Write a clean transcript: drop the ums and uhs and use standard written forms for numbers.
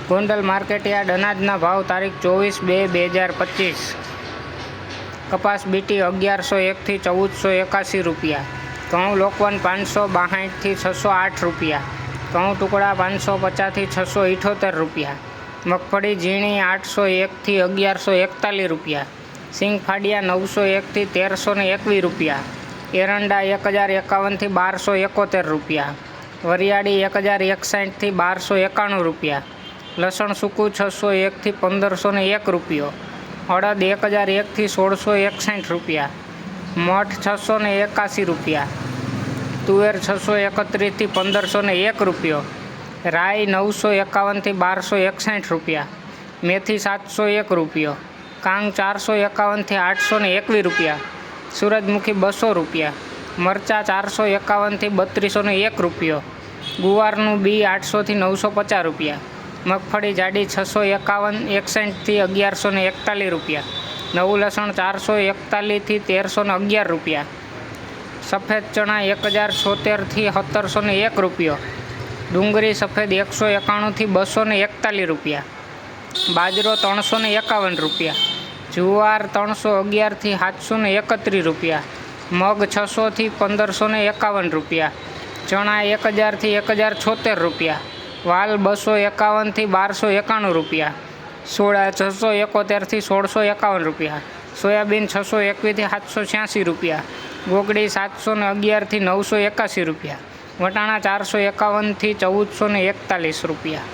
Gondal market yard અનાજના ભાવ તારીખ 24/2/2025। કપાસ બીટી 1101 થી 1481 રૂપિયા। ઘઉં લોકવન 562 થી 608 રૂપિયા। ઘઉં ટુકડા 550 થી 678 રૂપિયા। મગફળી ઝીણી 801 થી 1141 રૂપિયા। સિંગ ફાડિયા 901 થી 1321 રૂપિયા। એરંડા 1051 થી 1271 રૂપિયા। વરિયાળી 1061 થી 1291 રૂપિયા। લસણ સૂકું 601 થી 1501 રૂપિયો। અડદ 1001 થી 1661 રૂપિયા। મઠ 681 રૂપિયા। તુવેર 631 થી 1501 રૂપિયો। રાઈ 951 થી 1261 રૂપિયા। મેથી 701 રૂપિયો। કાંગ 451 થી 821 રૂપિયા। સૂરજમુખી 200 રૂપિયા। મરચાં 451 થી 3201 રૂપિયો। ગુવારનું બી 800 થી 950 રૂપિયા। મગફળી જાડી 651 થી 1141 રૂપિયા। નવું લસણ 441 થી 1311 રૂપિયા। સફેદ ચણા 1076 થી 1701 રૂપિયો। ડુંગળી સફેદ 191 થી 241 રૂપિયા। બાજરો 351 રૂપિયા। જુવાર 311 થી 731 રૂપિયા। મગ 600 થી 1551 રૂપિયા। ચણા 1000 થી 1076 રૂપિયા। વાલ 251 થી 1291 રૂપિયા। સોળા 671 થી 1651 રૂપિયા। સોયાબીન 621 થી 786 રૂપિયા। ગોગડી 711 થી 981 રૂપિયા। વટાણા 451 થી 1441 રૂપિયા।